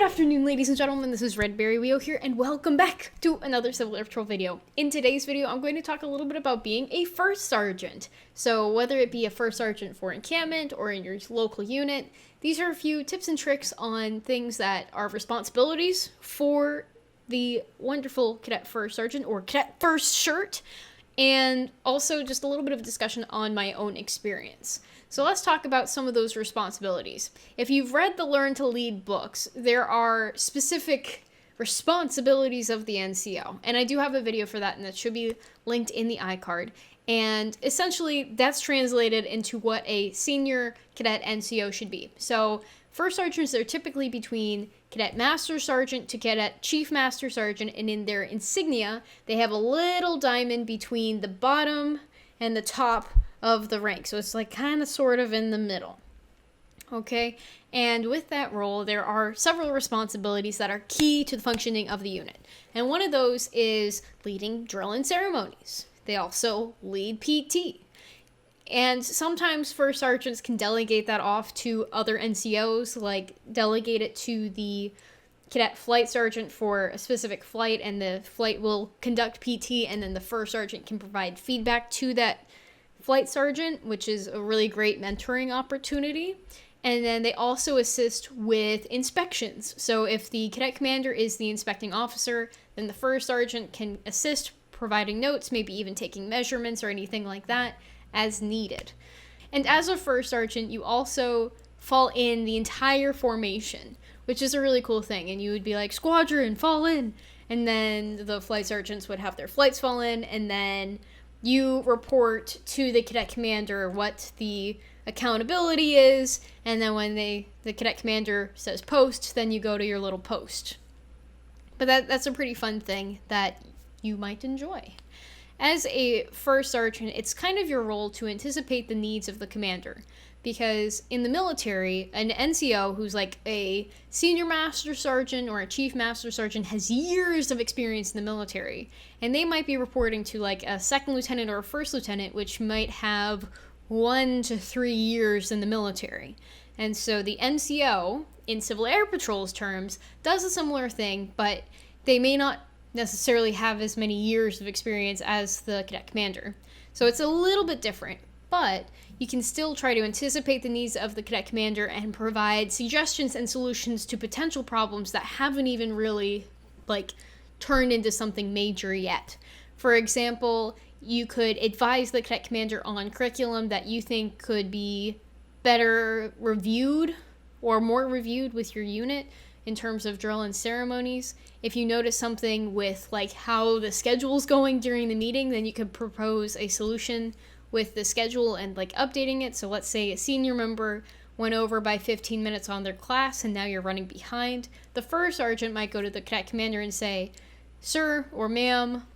Good afternoon, ladies and gentlemen, this is Redberry Wheel here, and welcome back to another Civil Air Patrol video. In today's video, I'm going to talk a little bit about being a first sergeant. So whether it be a first sergeant for encampment or in your local unit, these are a few tips and tricks on things that are responsibilities for the wonderful Cadet First Sergeant or Cadet First Shirt, and also just a little bit of a discussion on my own experience. So let's talk about some of those responsibilities. If you've read the Learn to Lead books, there are specific responsibilities of the NCO. And I do have a video for that, and that should be linked in the iCard. And essentially, that's translated into what a senior cadet NCO should be. So first sergeants are typically between Cadet Master Sergeant to Cadet Chief Master Sergeant, and in their insignia, they have a little diamond between the bottom and the top of the rank. So it's like kind of sort of in the middle. Okay? And with that role, there are several responsibilities that are key to the functioning of the unit. And one of those is leading drill and ceremonies. They also lead PT. And sometimes first sergeants can delegate that off to other NCOs, like delegate it to the cadet flight sergeant for a specific flight, and the flight will conduct PT, and then the first sergeant can provide feedback to that flight sergeant, which is a really great mentoring opportunity. And then they also assist with inspections. So if the cadet commander is the inspecting officer, then the first sergeant can assist providing notes, maybe even taking measurements or anything like that as needed. And as a first sergeant, you also fall in the entire formation, which is a really cool thing. And you would be like, squadron, fall in. And then the flight sergeants would have their flights fall in, and then you report to the cadet commander what the accountability is, and then when the cadet commander says post, then you go to your little post. But that's a pretty fun thing that you might enjoy. As a first sergeant, it's kind of your role to anticipate the needs of the commander. Because in the military, an NCO who's like a senior master sergeant or a chief master sergeant has years of experience in the military. And they might be reporting to like a second lieutenant or a first lieutenant, which might have 1 to 3 years in the military. And so the NCO, in Civil Air Patrol's terms, does a similar thing, but they may not necessarily have as many years of experience as the cadet commander. So it's a little bit different, but you can still try to anticipate the needs of the cadet commander and provide suggestions and solutions to potential problems that haven't even really, turned into something major yet. For example, you could advise the cadet commander on curriculum that you think could be better reviewed or more reviewed with your unit in terms of drill and ceremonies. If you notice something with how the schedule's going during the meeting, then you could propose a solution with the schedule and updating it. So let's say a senior member went over by 15 minutes on their class and now you're running behind. The first sergeant might go to the cadet commander and say, "Sir or ma'am,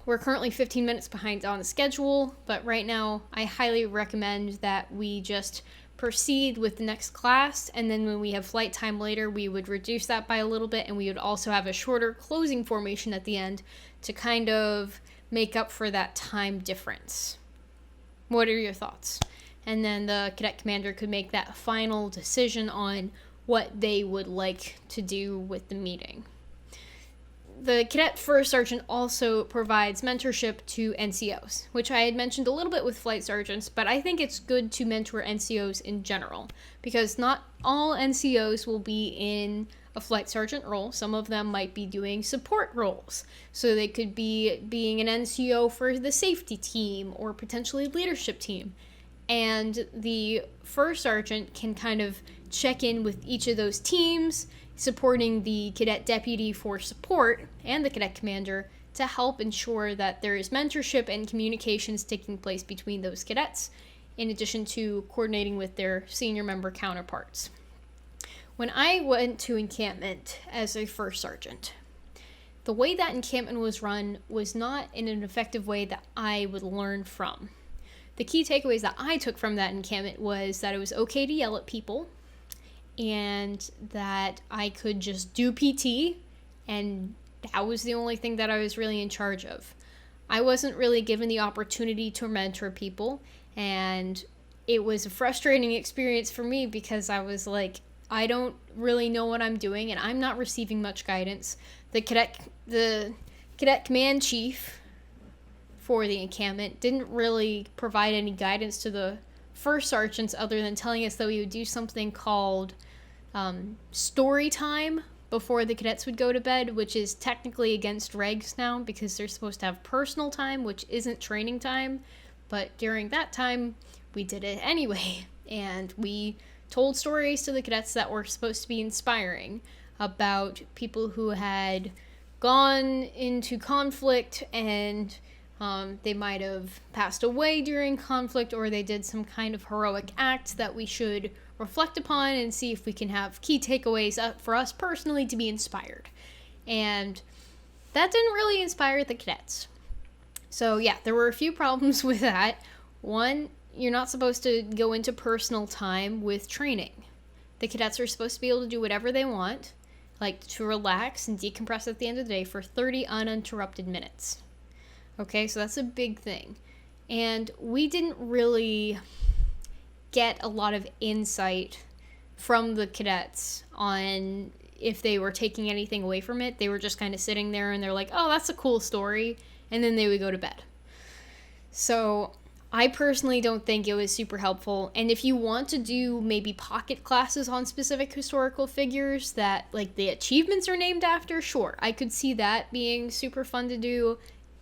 we're currently 15 minutes behind on the schedule, but right now I highly recommend that we just proceed with the next class, and then when we have flight time later, we would reduce that by a little bit, and we would also have a shorter closing formation at the end to kind of make up for that time difference. What are your thoughts?" And then the cadet commander could make that final decision on what they would like to do with the meeting. The Cadet First Sergeant also provides mentorship to NCOs, which I had mentioned a little bit with flight sergeants, but I think it's good to mentor NCOs in general, because not all NCOs will be in a flight sergeant role. Some of them might be doing support roles. So they could be being an NCO for the safety team or potentially leadership team. And the first sergeant can kind of check in with each of those teams, supporting the cadet deputy for support and the cadet commander to help ensure that there is mentorship and communications taking place between those cadets, in addition to coordinating with their senior member counterparts. When I went to encampment as a first sergeant, the way that encampment was run was not in an effective way that I would learn from. The key takeaways that I took from that encampment was that it was okay to yell at people, and that I could just do PT, and that was the only thing that I was really in charge of. I wasn't really given the opportunity to mentor people, and it was a frustrating experience for me because I was like, I don't really know what I'm doing, and I'm not receiving much guidance. The cadet command chief for the encampment didn't really provide any guidance to the first sergeants other than telling us that we would do something called story time before the cadets would go to bed, which is technically against regs now because they're supposed to have personal time, which isn't training time. But during that time, we did it anyway. And we told stories to the cadets that were supposed to be inspiring about people who had gone into conflict and they might have passed away during conflict, or they did some kind of heroic act that we should reflect upon and see if we can have key takeaways for us personally to be inspired. And that didn't really inspire the cadets. So yeah, there were a few problems with that. One, you're not supposed to go into personal time with training. The cadets are supposed to be able to do whatever they want, like to relax and decompress at the end of the day for 30 uninterrupted minutes. Okay, so that's a big thing. And we didn't really get a lot of insight from the cadets on if they were taking anything away from it. They were just kind of sitting there and they're like, oh, that's a cool story. And then they would go to bed. So I personally don't think it was super helpful. And if you want to do maybe pocket classes on specific historical figures that like the achievements are named after, sure, I could see that being super fun to do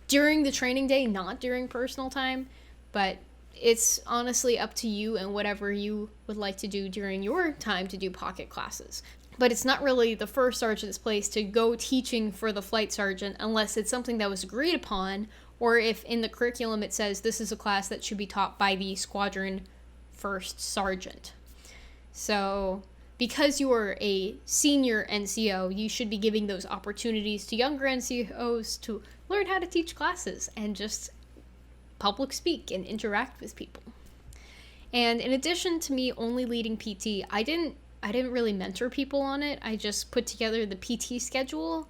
during the training day, not during personal time. But it's honestly up to you and whatever you would like to do during your time to do pocket classes. But it's not really the first sergeant's place to go teaching for the flight sergeant unless it's something that was agreed upon, or if in the curriculum it says this is a class that should be taught by the squadron first sergeant. So because you are a senior NCO, you should be giving those opportunities to younger NCOs to learn how to teach classes and just public speak and interact with people. And in addition to me only leading PT, I didn't really mentor people on it. I just put together the PT schedule,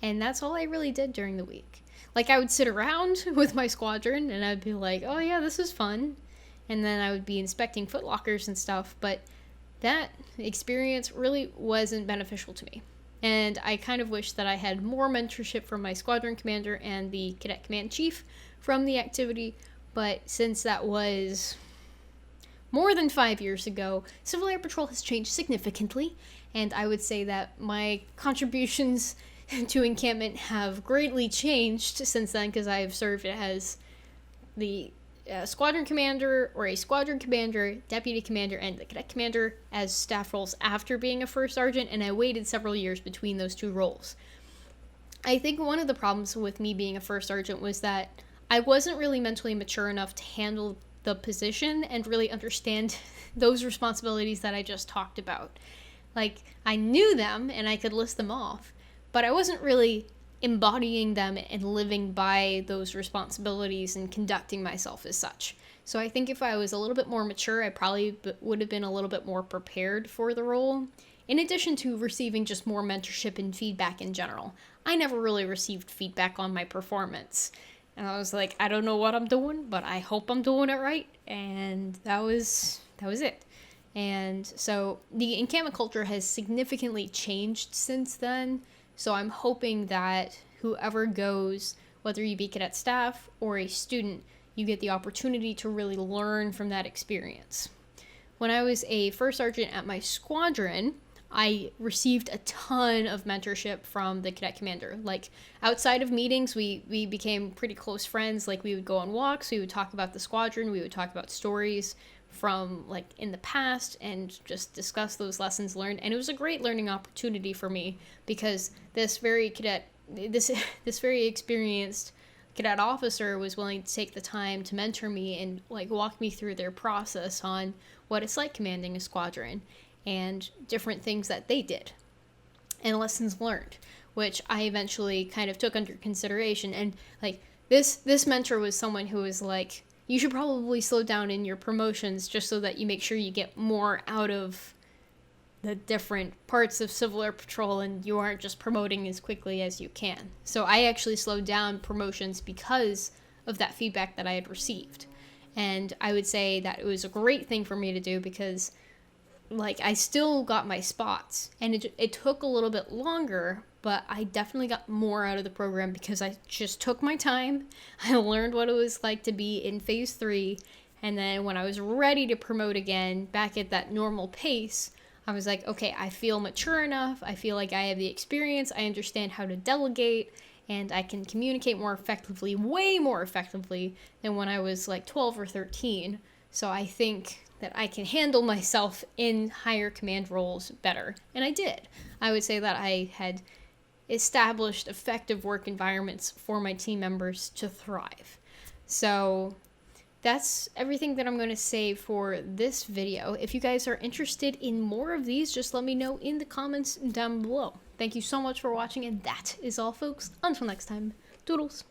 and that's all I really did during the week. Like, I would sit around with my squadron, and I'd be like, oh yeah, this is fun. And then I would be inspecting footlockers and stuff, but that experience really wasn't beneficial to me. And I kind of wish that I had more mentorship from my squadron commander and the cadet command chief from the activity, but since that was more than 5 years ago, Civil Air Patrol has changed significantly, and I would say that my contributions to encampment have greatly changed since then, because I have served as the squadron commander, or a squadron commander, deputy commander, and the cadet commander as staff roles after being a first sergeant, and I waited several years between those two roles. I think one of the problems with me being a first sergeant was that I wasn't really mentally mature enough to handle the position and really understand those responsibilities that I just talked about. Like, I knew them and I could list them off, but I wasn't really embodying them and living by those responsibilities and conducting myself as such. So I think if I was a little bit more mature, I probably would have been a little bit more prepared for the role, in addition to receiving just more mentorship and feedback in general. I never really received feedback on my performance. And I was like, I don't know what I'm doing, but I hope I'm doing it right. And that was it. And so the encampment culture has significantly changed since then. So I'm hoping that whoever goes, whether you be cadet staff or a student, you get the opportunity to really learn from that experience. When I was a first sergeant at my squadron, I received a ton of mentorship from the cadet commander. Like, outside of meetings, we became pretty close friends. Like, we would go on walks, we would talk about the squadron, we would talk about stories from, like, in the past, and just discuss those lessons learned. And it was a great learning opportunity for me, because this very experienced cadet officer was willing to take the time to mentor me and, like, walk me through their process on what it's like commanding a squadron, and different things that they did, and lessons learned, which I eventually kind of took under consideration. And like this mentor was someone who was like, you should probably slow down in your promotions just so that you make sure you get more out of the different parts of Civil Air Patrol and you aren't just promoting as quickly as you can. So I actually slowed down promotions because of that feedback that I had received. And I would say that it was a great thing for me to do, because like I still got my spots, and it took a little bit longer, but I definitely got more out of the program because I just took my time. I learned what it was like to be in phase 3, and then when I was ready to promote again back at that normal pace, I was like, okay, I feel mature enough. I feel like I have the experience. I understand how to delegate, and I can communicate more effectively, way more effectively than when I was like 12 or 13. So I think that I can handle myself in higher command roles better. And I did. I would say that I had established effective work environments for my team members to thrive. So that's everything that I'm going to say for this video. If you guys are interested in more of these, just let me know in the comments down below. Thank you so much for watching, and that is all, folks. Until next time, doodles.